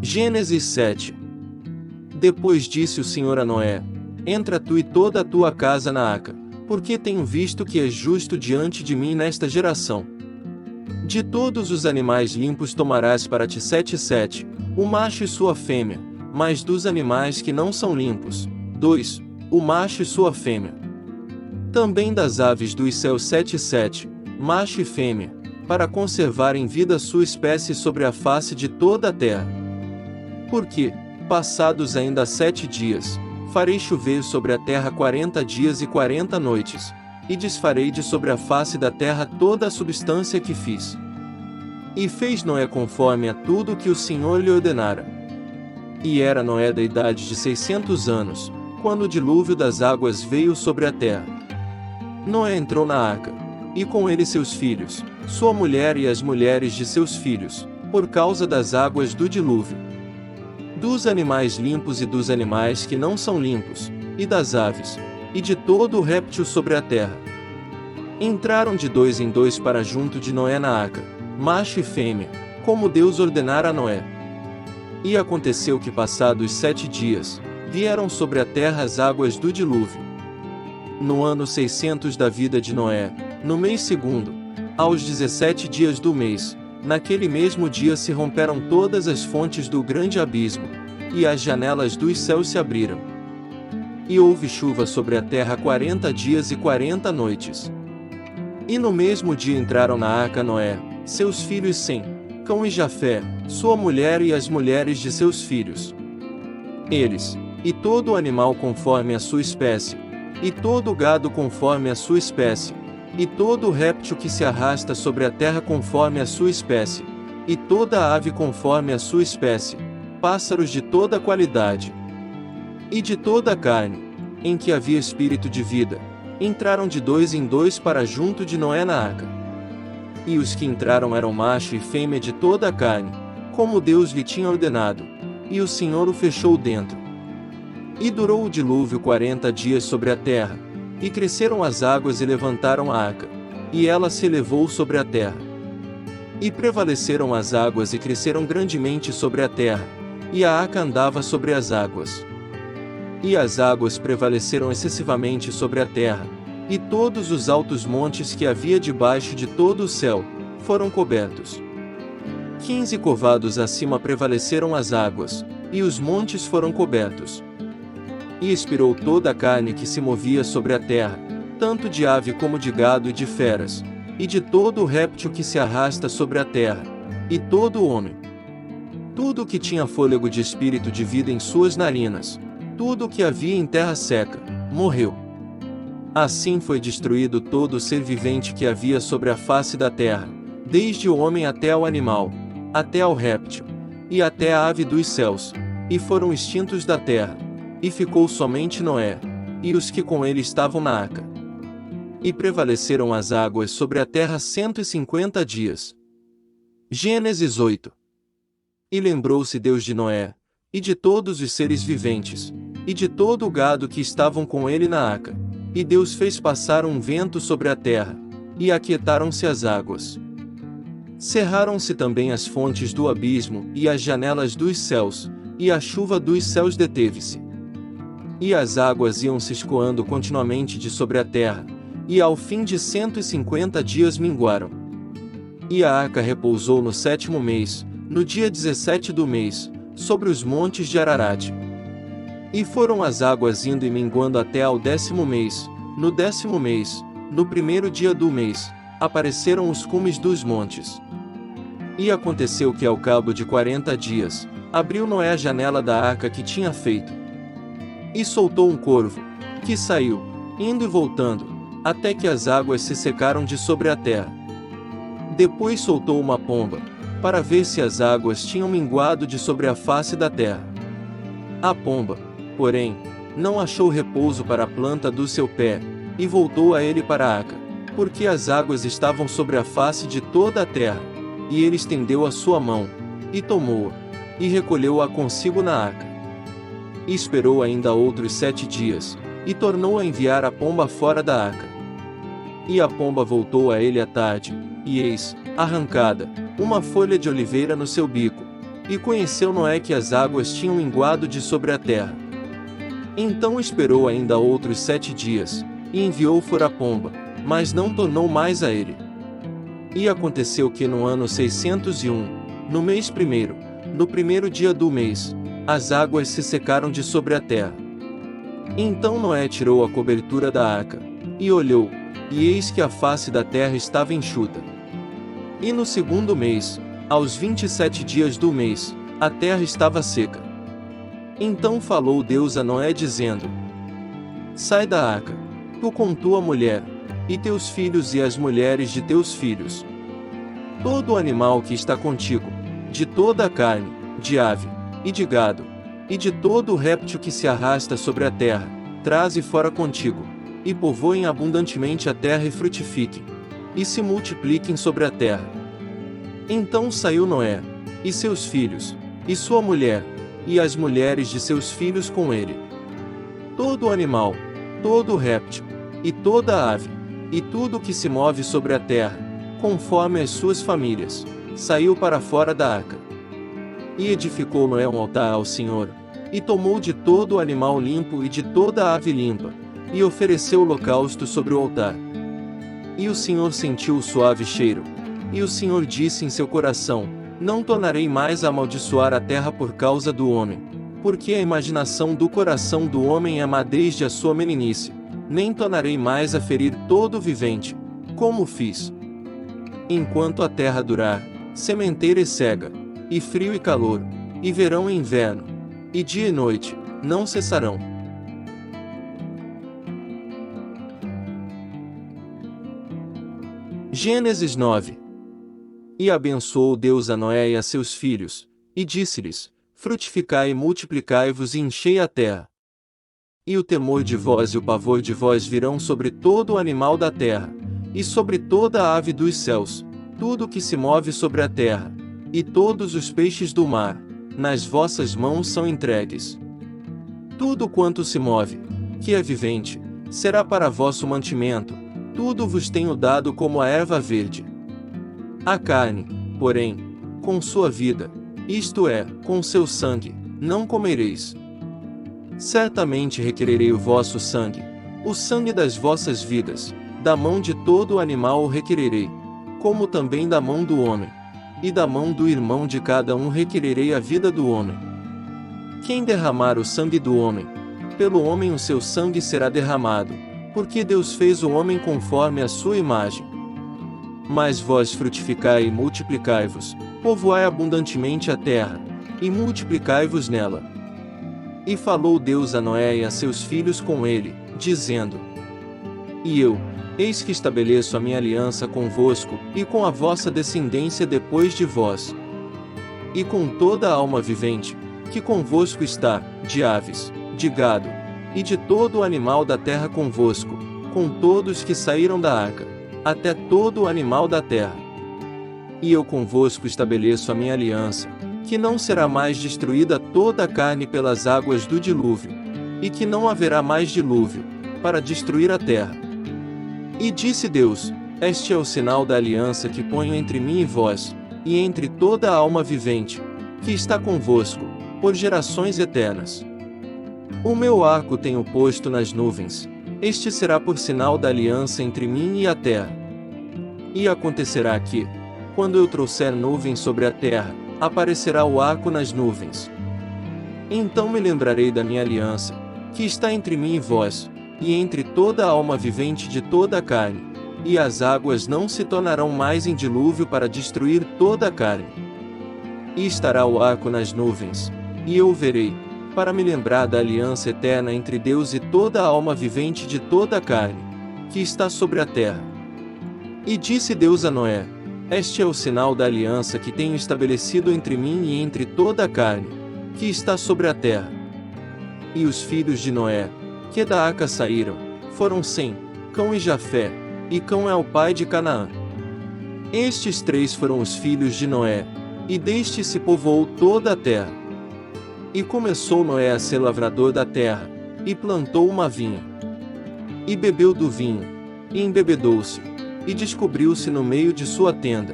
Gênesis 7. Depois disse o Senhor a Noé: Entra tu e toda a tua casa na arca, porque tenho visto que és justo diante de mim nesta geração. De todos os animais limpos tomarás para ti 7, o macho e sua fêmea, mas dos animais que não são limpos, 2, o macho e sua fêmea. Também das aves dos céus 7, macho e fêmea, para conservar em vida sua espécie sobre a face de toda a terra. Porque, passados ainda 7 dias, farei chover sobre a terra 40 dias e 40 noites, e desfarei de sobre a face da terra toda a substância que fiz. E fez Noé conforme a tudo que o Senhor lhe ordenara. E era Noé da idade de 600 anos, quando o dilúvio das águas veio sobre a terra. Noé entrou na arca, e com ele seus filhos, sua mulher e as mulheres de seus filhos, por causa das águas do dilúvio. Dos animais limpos e dos animais que não são limpos, e das aves, e de todo o réptil sobre a terra. Entraram de 2 em 2 para junto de Noé na arca, macho e fêmea, como Deus ordenara a Noé. E aconteceu que passados 7 dias, vieram sobre a terra as águas do dilúvio. No ano 600 da vida de Noé, no mês segundo, aos 17 dias do mês, naquele mesmo dia se romperam todas as fontes do grande abismo, e as janelas dos céus se abriram. E houve chuva sobre a terra 40 dias e 40 noites. E no mesmo dia entraram na arca Noé, seus filhos Sem, Cão e Jafé, sua mulher e as mulheres de seus filhos. Eles, e todo o animal conforme a sua espécie, e todo o gado conforme a sua espécie, e todo o réptil que se arrasta sobre a terra conforme a sua espécie, e toda a ave conforme a sua espécie, pássaros de toda qualidade. E de toda a carne, em que havia espírito de vida, entraram de 2 em 2 para junto de Noé na arca. E os que entraram eram macho e fêmea de toda a carne, como Deus lhe tinha ordenado, e o Senhor o fechou dentro. E durou o dilúvio 40 dias sobre a terra, e cresceram as águas e levantaram a arca, e ela se elevou sobre a terra. E prevaleceram as águas e cresceram grandemente sobre a terra, e a arca andava sobre as águas. E as águas prevaleceram excessivamente sobre a terra, e todos os altos montes que havia debaixo de todo o céu, foram cobertos. 15 covados acima prevaleceram as águas, e os montes foram cobertos. E expirou toda a carne que se movia sobre a terra, tanto de ave como de gado e de feras, e de todo o réptil que se arrasta sobre a terra, e todo o homem. Tudo o que tinha fôlego de espírito de vida em suas narinas, tudo o que havia em terra seca, morreu. Assim foi destruído todo o ser vivente que havia sobre a face da terra, desde o homem até ao animal, até ao réptil, e até a ave dos céus, e foram extintos da terra. E ficou somente Noé, e os que com ele estavam na arca. E prevaleceram as águas sobre a terra 150 dias. Gênesis 8. E lembrou-se Deus de Noé, e de todos os seres viventes, e de todo o gado que estavam com ele na arca. E Deus fez passar um vento sobre a terra, e aquietaram-se as águas. Cerraram-se também as fontes do abismo, e as janelas dos céus, e a chuva dos céus deteve-se. E as águas iam se escoando continuamente de sobre a terra, e ao fim de 150 dias minguaram. E a arca repousou no 7º mês, no dia 17 do mês, sobre os montes de Ararat. E foram as águas indo e minguando até ao 10º mês, no 10º mês, no 1º dia do mês, apareceram os cumes dos montes. E aconteceu que ao cabo de 40 dias, abriu Noé a janela da arca que tinha feito. E soltou um corvo, que saiu, indo e voltando, até que as águas se secaram de sobre a terra. Depois soltou uma pomba, para ver se as águas tinham minguado de sobre a face da terra. A pomba, porém, não achou repouso para a planta do seu pé, e voltou a ele para a arca, porque as águas estavam sobre a face de toda a terra, e ele estendeu a sua mão, e tomou-a, e recolheu-a consigo na arca. E esperou ainda outros 7 dias, e tornou a enviar a pomba fora da arca. E a pomba voltou a ele à tarde, e eis, arrancada, uma folha de oliveira no seu bico. E conheceu Noé que as águas tinham minguado de sobre a terra. Então esperou ainda outros 7 dias, e enviou fora a pomba, mas não tornou mais a ele. E aconteceu que no ano 601, no mês primeiro, no primeiro dia do mês, as águas se secaram de sobre a terra. Então Noé tirou a cobertura da arca, e olhou, e eis que a face da terra estava enxuta. E no segundo mês, aos 27 dias do mês, a terra estava seca. Então falou Deus a Noé dizendo: Sai da arca, tu com tua mulher, e teus filhos e as mulheres de teus filhos. Todo o animal que está contigo, de toda a carne, de ave, e de gado, e de todo o réptil que se arrasta sobre a terra, traze fora contigo, e povoem abundantemente a terra e frutifiquem, e se multipliquem sobre a terra. Então saiu Noé, e seus filhos, e sua mulher, e as mulheres de seus filhos com ele. Todo o animal, todo o réptil, e toda a ave, e tudo o que se move sobre a terra, conforme as suas famílias, saiu para fora da arca. E edificou Noé um altar ao Senhor, e tomou de todo o animal limpo e de toda a ave limpa, e ofereceu holocausto sobre o altar. E o Senhor sentiu o suave cheiro, e o Senhor disse em seu coração: Não tornarei mais a amaldiçoar a terra por causa do homem, porque a imaginação do coração do homem é má desde a sua meninice, nem tornarei mais a ferir todo o vivente, como fiz. Enquanto a terra durar, sementeira e cega, e frio e calor, e verão e inverno, e dia e noite, não cessarão. Gênesis 9. E abençoou Deus a Noé e a seus filhos, e disse-lhes: Frutificai e multiplicai-vos e enchei a terra. E o temor de vós e o pavor de vós virão sobre todo o animal da terra, e sobre toda a ave dos céus, tudo o que se move sobre a terra, e todos os peixes do mar, nas vossas mãos são entregues. Tudo quanto se move, que é vivente, será para vosso mantimento, tudo vos tenho dado como a erva verde. A carne, porém, com sua vida, isto é, com seu sangue, não comereis. Certamente requererei o vosso sangue, o sangue das vossas vidas, da mão de todo o animal o requererei, como também da mão do homem, e da mão do irmão de cada um requererei a vida do homem. Quem derramar o sangue do homem, pelo homem o seu sangue será derramado, porque Deus fez o homem conforme a sua imagem. Mas vós frutificai e multiplicai-vos, povoai abundantemente a terra, e multiplicai-vos nela. E falou Deus a Noé e a seus filhos com ele, dizendo: E eu, eis que estabeleço a minha aliança convosco, e com a vossa descendência depois de vós, e com toda a alma vivente, que convosco está, de aves, de gado, e de todo o animal da terra convosco, com todos que saíram da arca, até todo o animal da terra. E eu convosco estabeleço a minha aliança, que não será mais destruída toda a carne pelas águas do dilúvio, e que não haverá mais dilúvio, para destruir a terra. E disse Deus: Este é o sinal da aliança que ponho entre mim e vós, e entre toda a alma vivente, que está convosco, por gerações eternas. O meu arco tenho posto nas nuvens, este será por sinal da aliança entre mim e a terra. E acontecerá que, quando eu trouxer nuvens sobre a terra, aparecerá o arco nas nuvens. Então me lembrarei da minha aliança, que está entre mim e vós, e entre toda a alma vivente de toda a carne, e as águas não se tornarão mais em dilúvio para destruir toda a carne. E estará o arco nas nuvens, e eu o verei, para me lembrar da aliança eterna entre Deus e toda a alma vivente de toda a carne, que está sobre a terra. E disse Deus a Noé: Este é o sinal da aliança que tenho estabelecido entre mim e entre toda a carne, que está sobre a terra. E os filhos de Noé, que da arca saíram, foram Sem, Cão e Jafé, e Cão é o pai de Canaã. Estes 3 foram os filhos de Noé, e deste se povoou toda a terra. E começou Noé a ser lavrador da terra, e plantou uma vinha. E bebeu do vinho, e embebedou-se, e descobriu-se no meio de sua tenda.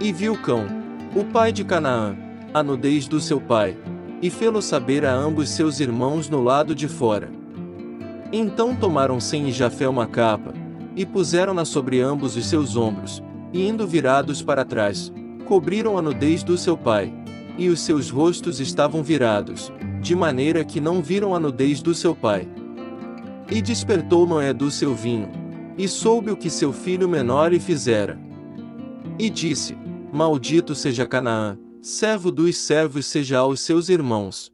E viu Cão, o pai de Canaã, a nudez do seu pai, e fê-lo saber a ambos seus irmãos no lado de fora. Então tomaram Sem e Jafé uma capa, e puseram-na sobre ambos os seus ombros, e indo virados para trás, cobriram a nudez do seu pai, e os seus rostos estavam virados, de maneira que não viram a nudez do seu pai. E despertou Noé do seu vinho, e soube o que seu filho menor lhe fizera. E disse: Maldito seja Canaã, servo dos servos seja aos seus irmãos.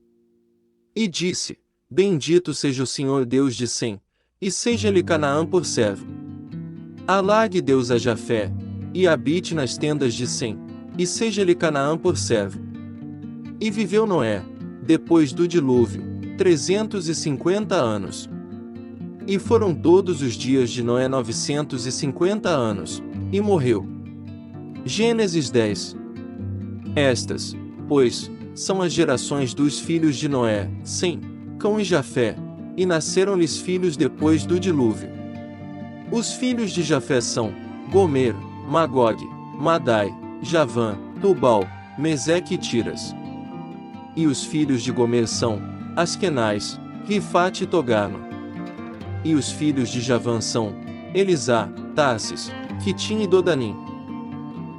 E disse: Bendito seja o Senhor Deus de Sem, e seja-lhe Canaã por servo. Alargue Deus a Jafé, e habite nas tendas de Sem, e seja-lhe Canaã por servo. E viveu Noé, depois do dilúvio, 350 anos. E foram todos os dias de Noé 950 anos, e morreu. Gênesis 10. Estas, pois, são as gerações dos filhos de Noé, Sem, Cão e Jafé, e nasceram-lhes filhos depois do dilúvio. Os filhos de Jafé são Gomer, Magog, Madai, Javã, Tubal, Meseque e Tiras. E os filhos de Gomer são Askenaz, Rifate e Togarma. E os filhos de Javã são Elisá, Tarsis, Quitim e Dodanim.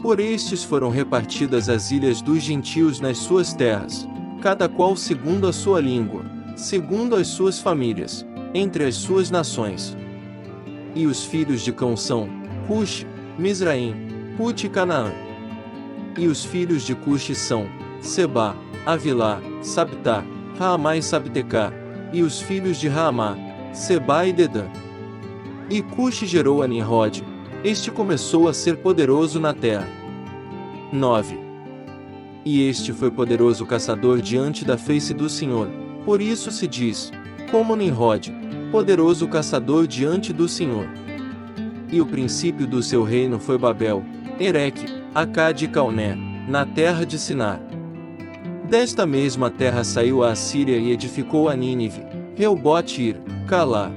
Por estes foram repartidas as ilhas dos gentios nas suas terras, cada qual segundo a sua língua, segundo as suas famílias, entre as suas nações. E os filhos de Cão são Cush, Mizraim, Put e Canaã. E os filhos de Cush são Seba, Avilá, Sabtá, Raamá e Sabtecá. E os filhos de Raamá, Seba e Dedã. E Cush gerou a Nimrod, este começou a ser poderoso na terra. 9. E este foi poderoso caçador diante da face do Senhor, por isso se diz, como Nimrod, poderoso caçador diante do Senhor. E o princípio do seu reino foi Babel, Ereque, Acade e Calné, na terra de Sinar. Desta mesma terra saiu a Assíria e edificou a Nínive, Reobote-ir, Calá.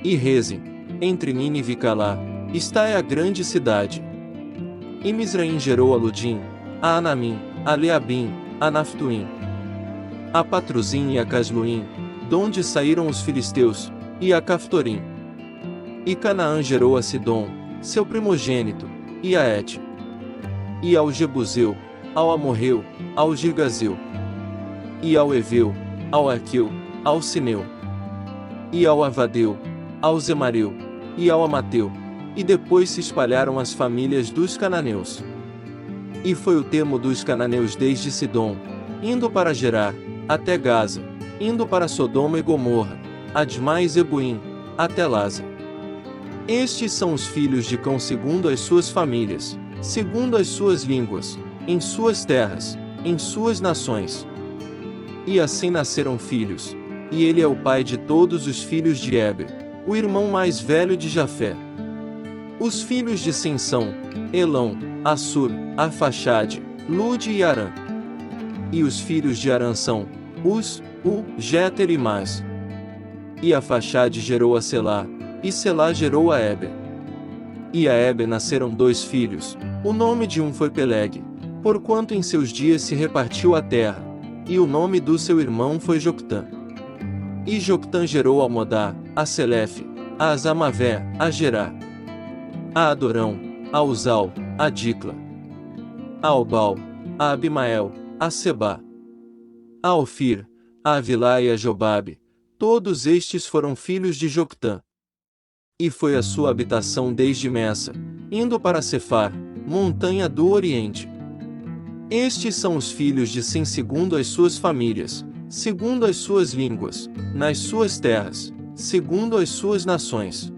E Rezim, entre Nínive e Calá, está a grande cidade. E Mizraim gerou a Ludim, a Anamim, a Leabim, a Naftuim, a Patruzim e a Casluim, donde saíram os filisteus, e a Caftorim. E Canaã gerou a Sidom, seu primogênito, e a Et. E ao Jebuseu, ao Amorreu, ao Girgazeu. E ao Eveu, ao Aqueu, ao Sineu. E ao Avadeu, ao Zemareu, e ao Amateu. E depois se espalharam as famílias dos cananeus. E foi o termo dos cananeus desde Sidom, indo para Gerar, até Gaza, indo para Sodoma e Gomorra, Admá e Zeboim, até Laza. Estes são os filhos de Cão segundo as suas famílias, segundo as suas línguas, em suas terras, em suas nações. E assim nasceram filhos, e ele é o pai de todos os filhos de Eber, o irmão mais velho de Jafé. Os filhos de Sem são Elão, Assur, Arfaxade, Lude e Arã. E os filhos de Arã são Uz, Jéter e Mas. E Arfaxade gerou a Selá, e Selá gerou a Eber. E a Eber nasceram dois filhos, o nome de um foi Peleg, porquanto em seus dias se repartiu a terra, e o nome do seu irmão foi Joctã. E Joctã gerou a Modá, a Selefe, a Azamavé, a Gerá, a Adorão, a Uzal, a Dicla, a Obal, a Abimael, a Seba, a Ofir, a Avilá e a Jobabe, todos estes foram filhos de Joctã. E foi a sua habitação desde Messa, indo para Cefar, montanha do Oriente. Estes são os filhos de Sem segundo as suas famílias, segundo as suas línguas, nas suas terras, segundo as suas nações.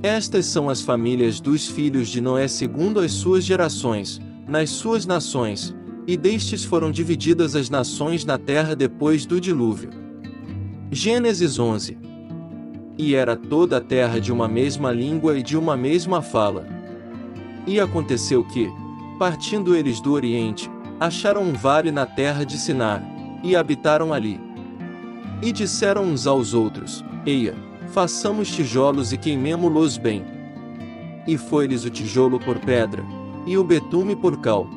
Estas são as famílias dos filhos de Noé segundo as suas gerações, nas suas nações, e destes foram divididas as nações na terra depois do dilúvio. Gênesis 11. E era toda a terra de uma mesma língua e de uma mesma fala. E aconteceu que, partindo eles do Oriente, acharam um vale na terra de Sinar, e habitaram ali. E disseram uns aos outros: Eia, façamos tijolos e queimemo-los bem. E foi-lhes o tijolo por pedra, e o betume por cal.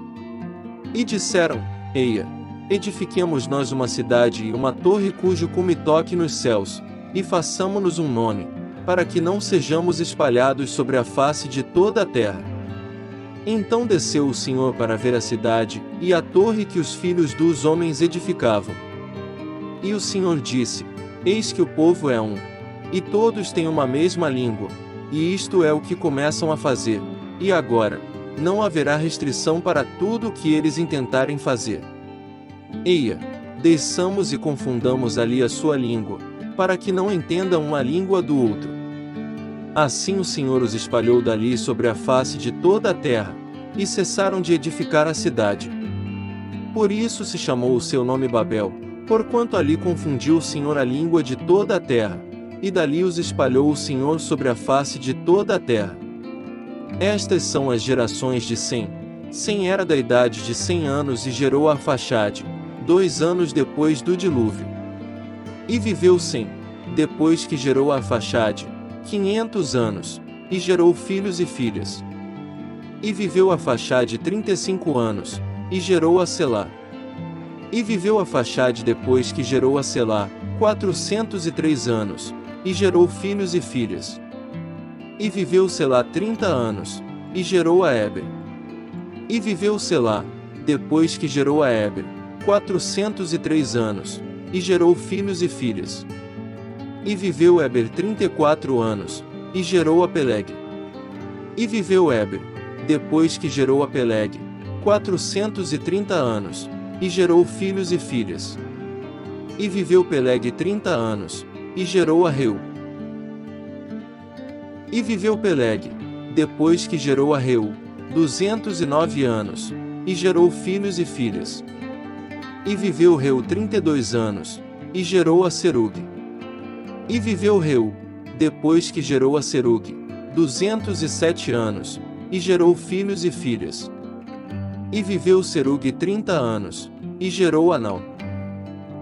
E disseram: Eia, edifiquemos nós uma cidade e uma torre cujo cume toque nos céus, e façamo-nos um nome, para que não sejamos espalhados sobre a face de toda a terra. Então desceu o Senhor para ver a cidade, e a torre que os filhos dos homens edificavam. E o Senhor disse: Eis que o povo é um, e todos têm uma mesma língua, e isto é o que começam a fazer, e agora, não haverá restrição para tudo o que eles intentarem fazer. Eia, desçamos e confundamos ali a sua língua, para que não entendam uma língua do outro. Assim o Senhor os espalhou dali sobre a face de toda a terra, e cessaram de edificar a cidade. Por isso se chamou o seu nome Babel, porquanto ali confundiu o Senhor a língua de toda a terra, e dali os espalhou o Senhor sobre a face de toda a terra. Estas são as gerações de Sem. Sem era da idade de 100 anos e gerou Arfaxade, 2 anos depois do dilúvio. E viveu Sem, depois que gerou Arfaxade, 500 anos, e gerou filhos e filhas. E viveu Arfaxade 35 anos, e gerou a Selá. E viveu Arfaxade depois que gerou a Selá, 403 anos, e gerou filhos e filhas. E viveu Selá 30 anos, e gerou a Éber. E viveu Selá, depois que gerou a Éber, 403 anos, e gerou filhos e filhas. E viveu Éber 34 anos, e gerou a Peleg. E viveu Éber, depois que gerou a Peleg, 430 anos, e gerou filhos e filhas. E viveu Peleg 30 anos, e gerou a Reu. E viveu Peleg, depois que gerou a Reu, 209 anos, e gerou filhos e filhas. E viveu Reu 32 anos, e gerou a Serug. E viveu Reu, depois que gerou a Serug, 207 anos, e gerou filhos e filhas. E viveu Serug 30 anos, e gerou Anau.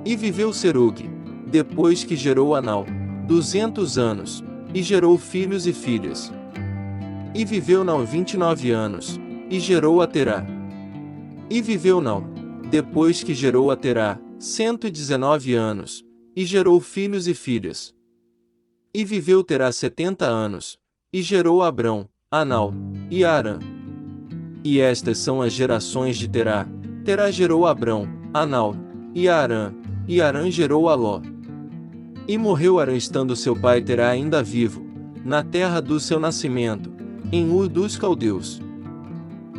E viveu Serug, depois que gerou Anau, 200 anos, e gerou filhos e filhas. E viveu Nau 29 anos, e gerou a Terá. E viveu Nau, depois que gerou a Terá, 119 anos, e gerou filhos e filhas. E viveu Terá 70 anos, e gerou a Abrão, Anau, e a Arã. E estas são as gerações de Terá. Terá gerou a Abrão, Anau, e a Arã, e Arã gerou a Ló. E morreu Arã estando seu pai Terá ainda vivo, na terra do seu nascimento, em Ur dos Caldeus.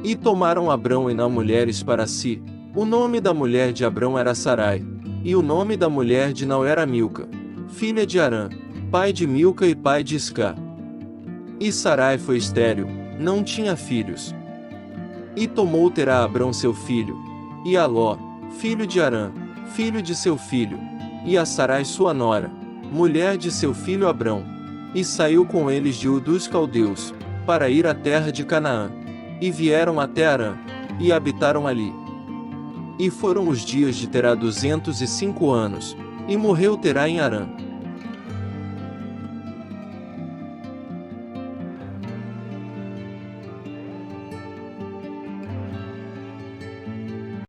E tomaram Abrão e Nau mulheres para si. O nome da mulher de Abrão era Sarai, e o nome da mulher de Nau era Milca, filha de Arã, pai de Milca e pai de Isca. E Sarai foi estéril, não tinha filhos. E tomou Terá Abrão seu filho, e a Ló, filho de Arã, filho de seu filho, e a Sarai sua nora, mulher de seu filho Abrão, e saiu com eles de Ur dos Caldeus, para ir à terra de Canaã. E vieram até Arã, e habitaram ali. E foram os dias de Terá 205 anos, e morreu Terá em Arã.